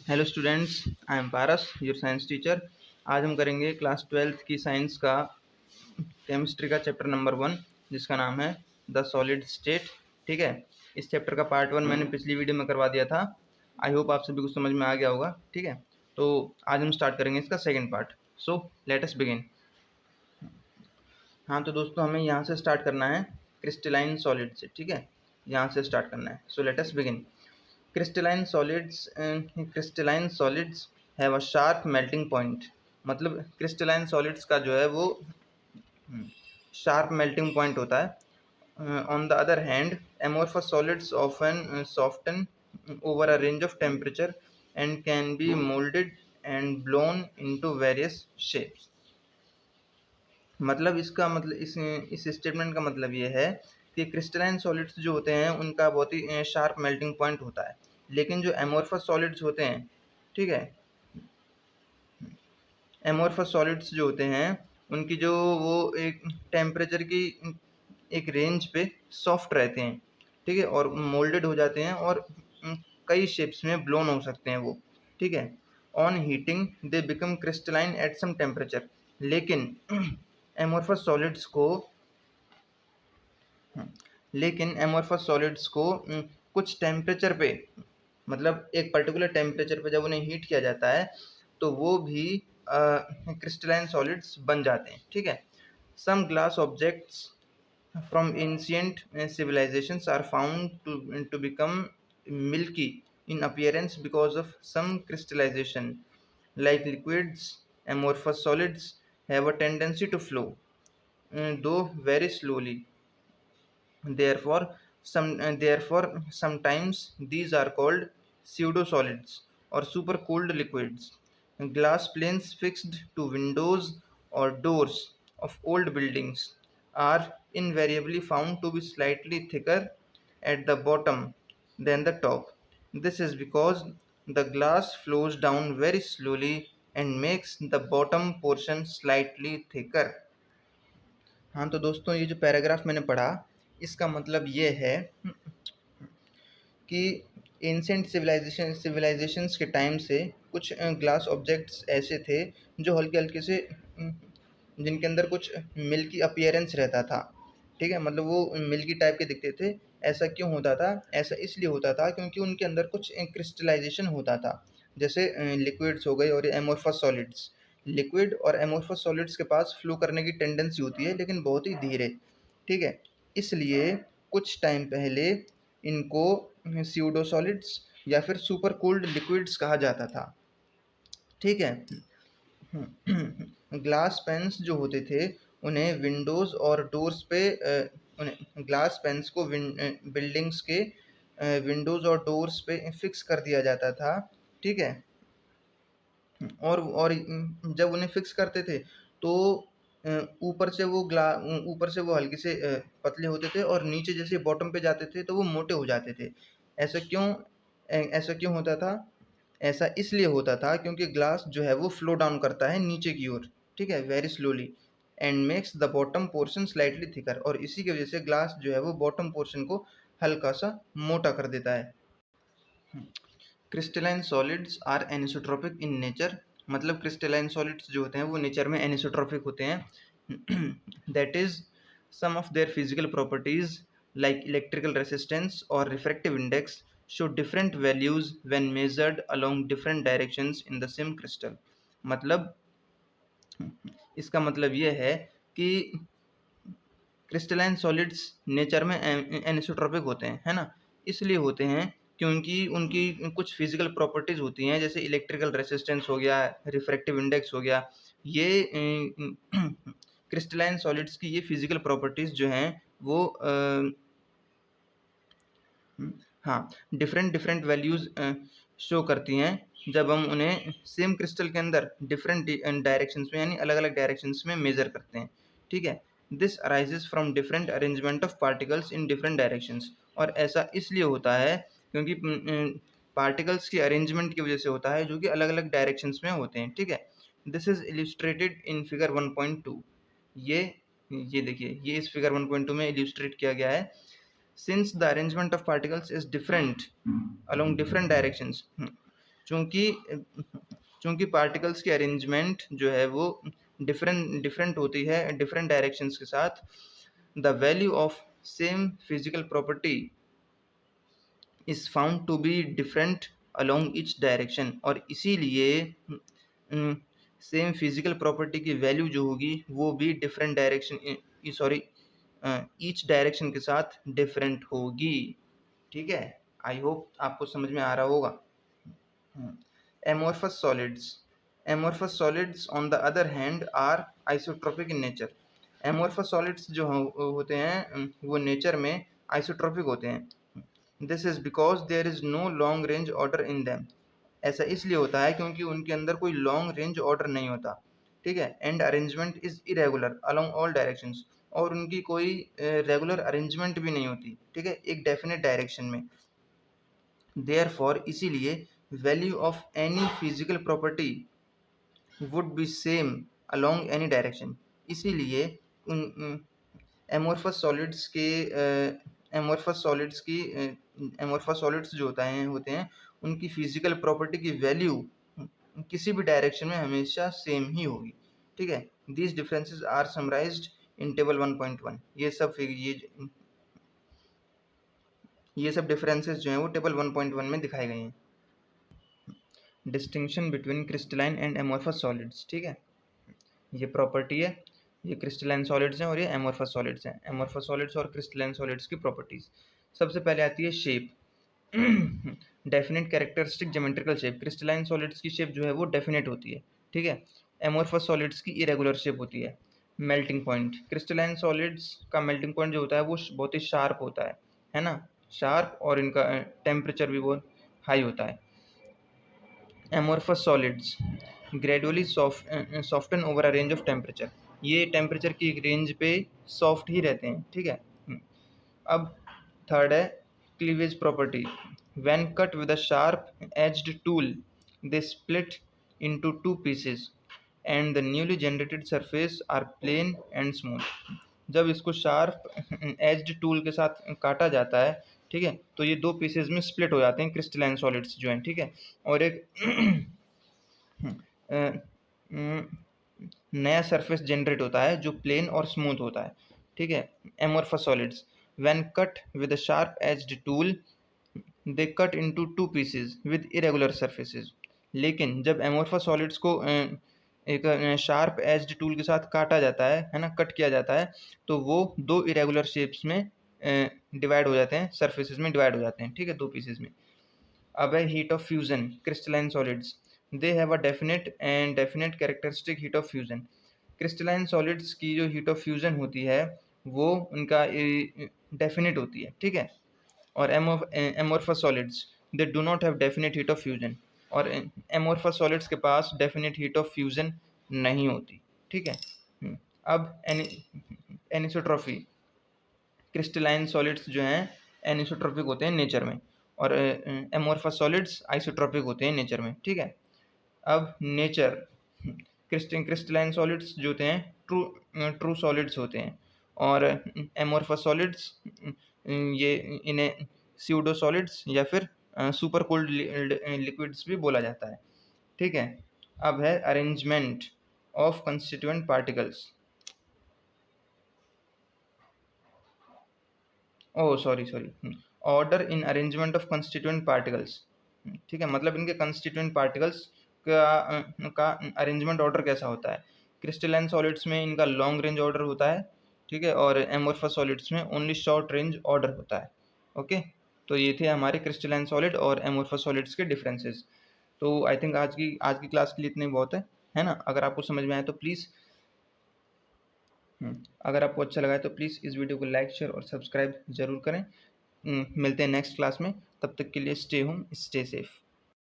Hello students, I am Paras, your science teacher. आज हम करेंगे क्लास 12th की साइंस का केमिस्ट्री का चैप्टर नंबर 1, जिसका नाम है द सॉलिड स्टेट। ठीक है, इस चैप्टर का पार्ट 1 मैंने पिछली वीडियो में करवा दिया था। आई होप आप सभी को समझ में आ गया होगा। ठीक है, तो आज हम स्टार्ट करेंगे इसका second part. So let us begin. हाँ तो दोस्तों, हमें यहाँ से स्टार्ट करना है क्रिस्टलाइन सॉलिड से। ठीक है, यहाँ से स्टार्ट करना है। So let us begin. Crystalline solids have a sharp melting point. मतलब क्रिस्टलाइन सॉलिड्स का जो है वो शार्प मेल्टिंग पॉइंट होता है। On the other hand, amorphous solids often soften over a range of temperature and can be moulded and blown into various shapes. मतलब इसका मतलब इस स्टेटमेंट का मतलब ये है कि क्रिस्टलाइन सॉलिड्स जो होते हैं उनका बहुत ही शार्प मेल्टिंग पॉइंट होता है, लेकिन जो एमोर्फस सॉलिड्स होते हैं, ठीक है, एमोर्फस सॉलिड्स जो होते हैं उनकी जो वो एक टेम्परेचर की एक रेंज पे सॉफ्ट रहते हैं। ठीक है, और मोल्डेड हो जाते हैं और कई शेप्स में ब्लोन हो सकते हैं वो। ठीक है, on heating they become crystalline at some temperature. लेकिन एमोर्फस सॉलिड्स को लेकिन एमोर्फस सॉलिड्स को कुछ टेम्परेचर पे, मतलब एक पर्टिकुलर टेम्परेचर पे जब उन्हें हीट किया जाता है तो वो भी क्रिस्टलाइन सॉलिड्स बन जाते हैं। ठीक है, some glass objects from ancient civilizations are found to become milky in appearance because of some crystallization. Like liquids, amorphous solids have a tendency to flow, though very slowly. Therefore, sometimes these are called pseudo-solids or super-cooled liquids. Glass planes fixed to windows or doors of old buildings are invariably found to be slightly thicker at the bottom than the top. This is because the glass flows down very slowly and makes the bottom portion slightly thicker. हाँ तो दोस्तों, ये जो paragraph मैंने पढ़ा इसका मतलब ये है कि एंशिएंट सिविलाइजेशंस के टाइम से कुछ ग्लास ऑब्जेक्ट्स ऐसे थे जो हल्के हल्के से जिनके अंदर कुछ मिल्की अपीयरेंस रहता था। ठीक है, मतलब वो मिल्की टाइप के दिखते थे। ऐसा क्यों होता था? ऐसा इसलिए होता था क्योंकि उनके अंदर कुछ क्रिस्टलाइजेशन होता था। जैसे लिक्विड्स हो गए और एमोर्फस सॉलिड्स। लिक्विड और एमोर्फस सॉलिड्स के पास फ्लो करने की टेंडेंसी होती है, लेकिन बहुत ही धीरे। ठीक है, इसलिए कुछ टाइम पहले इनको स्यूडो सॉलिड्स या फिर सुपर कूल्ड लिक्विड्स कहा जाता था। ठीक है, ग्लास पेन्स जो होते थे उन्हें विंडोज़ और डोर्स पे उन्हें ग्लास पेन्स को बिल्डिंग्स के विंडोज़ और डोर्स पे फिक्स कर दिया जाता था। ठीक है, और जब उन्हें फिक्स करते थे तो ऊपर से वो हल्के से पतले होते थे और नीचे जैसे बॉटम पे जाते थे तो वो मोटे हो जाते थे। ऐसा क्यों ऐसा क्यों होता था? ऐसा इसलिए होता था क्योंकि ग्लास जो है वो फ्लो डाउन करता है नीचे की ओर। ठीक है, very slowly, and makes the bottom portion slightly thicker. और इसी की वजह से ग्लास जो है वो बॉटम पोर्शन को हल्का सा मोटा कर देता है। Crystalline solids are anisotropic in nature. मतलब क्रिस्टलाइन सॉलिड्स जो होते हैं वो नेचर में एनिसोट्रोपिक होते हैं। That is some of their physical properties like electrical resistance और refractive index show different values when measured along different directions in the same crystal. मतलब इसका मतलब ये है कि क्रिस्टलाइन सॉलिड्स नेचर में एनिसोट्रोपिक होते हैं, है ना? इसलिए होते हैं क्योंकि उनकी कुछ फिजिकल प्रॉपर्टीज़ होती हैं, जैसे इलेक्ट्रिकल रेसिस्टेंस हो गया, रिफ्रैक्टिव इंडेक्स हो गया। ये क्रिस्टलाइन सॉलिड्स की ये फिजिकल प्रॉपर्टीज़ जो हैं वो हाँ, डिफरेंट डिफरेंट वैल्यूज़ शो करती हैं जब हम उन्हें सेम क्रिस्टल के अंदर डिफरेंट डायरेक्शंस में, यानी अलग अलग डायरेक्शंस में मेजर करते हैं। ठीक है, this arises from different arrangement of particles in different directions. और ऐसा इसलिए होता है क्योंकि पार्टिकल्स की अरेंजमेंट की वजह से होता है, जो कि अलग अलग डायरेक्शंस में होते हैं। ठीक है, this is illustrated in figure 1.2। ये देखिए, ये इस फिगर 1.2 में इलिस्ट्रेट किया गया है। Since the arrangement of particles is different along different directions, चूँकि चूँकि पार्टिकल्स की अरेंजमेंट जो है वो डिफरेंट होती है डिफरेंट डायरेक्शंस के साथ, the value of same physical property is found to be different along each direction, और इसीलिए सेम फिजिकल प्रॉपर्टी की वैल्यू जो होगी वो भी different direction sorry each direction के साथ डिफरेंट होगी। ठीक है, आई होप आपको समझ में आ रहा होगा। amorphous solids on the other hand are isotropic in nature। amorphous solids जो होते हैं वो नेचर में आइसोट्रोपिक होते हैं। This is because there is no long range order in them. ऐसा इसलिए होता है क्योंकि उनके अंदर कोई लॉन्ग रेंज ऑर्डर नहीं होता, ठीक है। And arrangement is irregular along all directions, और उनकी कोई रेगुलर अरेंजमेंट भी नहीं होती, ठीक है, एक डेफिनेट डायरेक्शन में। देयरफॉर इसीलिए value of any physical property would be same along any direction. इसीलिए उन एमोर्फस सॉलिड्स के एमोर्फस सॉलिड्स जो होते हैं उनकी फिजिकल प्रॉपर्टी की वैल्यू किसी भी डायरेक्शन में हमेशा सेम ही होगी, ठीक है। These differences are summarised in table 1.1। ये सब डिफरेंसेस जो हैं वो टेबल 1.1 में दिखाए गए हैं। Distinction between crystalline and amorphous solids, ठीक है, ये प्रॉपर्टी है, ये क्रिस्टलाइन सॉलिड्स हैं और ये एमोर्फस सॉलिड्स हैं। एमोर्फस सॉलिड्स और क्रिस्टलाइन सॉलिड्स की प्रॉपर्टीज, सबसे पहले आती है shape. Definite characteristic geometrical shape. Crystalline solids की शेप जो है वो डेफिनेट होती है, ठीक है। एमोर्फस सॉलिड्स की इरेगुलर शेप होती है। मेल्टिंग पॉइंट, क्रिस्टलाइन सॉलिड्स का मेल्टिंग पॉइंट जो होता है वो बहुत ही शार्प होता है ना, शार्प, और इनका टेम्परेचर भी बहुत हाई होता है। Amorphous solids gradually soften over a range of temperature, ये टेम्परेचर की एक रेंज पे सॉफ्ट ही रहते हैं, ठीक है। अब थर्ड है cleavage property. When cut with a sharp edged tool they split into 2 pieces and the newly generated surface are plane and smooth. जब इसको शार्प एज्ड टूल के साथ काटा जाता है, ठीक है, तो ये 2 पीसेस में स्प्लिट हो जाते हैं क्रिस्टलाइन सॉलिड्स जो हैं, ठीक है। और एक नया सरफेस जनरेट होता है जो प्लेन और स्मूथ होता है, ठीक है। Amorphous solids when cut with a sharp edged tool they cut into 2 pieces with irregular surfaces. लेकिन जब एमोर्फस सॉलिड्स को एक शार्प एज्ड टूल के साथ काटा जाता है ना, कट किया जाता है, तो वो 2 इरेगुलर शेप्स में डिवाइड हो जाते हैं, सरफेसेस में डिवाइड हो जाते हैं, ठीक है, 2 पीसेस में। अब है heat of fusion. Crystalline solids they have a definite characteristic heat of fusion. Crystalline solids की जो हीट ऑफ फ्यूजन होती है वो उनका डेफिनेट होती है, ठीक है। और amorphous solids they do not have definite heat of fusion, और एमोर्फस सॉलिड्स के पास डेफिनेट हीट ऑफ फ्यूजन नहीं होती, ठीक है। अब एनिसोट्रॉफी। क्रिस्टलाइन सॉलिड्स जो हैं एनिसोट्रॉपिक होते हैं नेचर में, और एमोर्फस सॉलिड्स आइसोट्रॉपिक होते हैं नेचर में, ठीक है। अब नेचर, क्रिस्टलाइन सॉलिड्स जो होते हैं ट्रू सॉलिड्स होते हैं, और एमोर्फस सॉलिड्स ये इन्हें स्यूडो सॉलिड्स या फिर सुपर कोल्ड लिक्विड्स भी बोला जाता है, ठीक है। अब है arrangement of constituent particles. Oh sorry order in arrangement of constituent particles, ठीक है, मतलब इनके कंस्टिट्यूएंट पार्टिकल्स का अरेंजमेंट ऑर्डर कैसा होता है। क्रिस्टलाइन सॉलिड्स में इनका लॉन्ग रेंज ऑर्डर होता है, ठीक है, और एमोर्फस सॉलिड्स में ओनली शॉर्ट रेंज ऑर्डर होता है। ओके, तो ये थे हमारे क्रिस्टलाइन सॉलिड और एमोर्फस सॉलिड्स के डिफरेंसेस। तो आई थिंक आज की क्लास के लिए इतने बहुत है ना। अगर आपको समझ में आए तो प्लीज़ अगर आपको अच्छा लगा है तो प्लीज़ इस वीडियो को लाइक, शेयर और सब्सक्राइब ज़रूर करें। मिलते हैं नेक्स्ट क्लास में, तब तक के लिए स्टे होम, स्टे सेफ।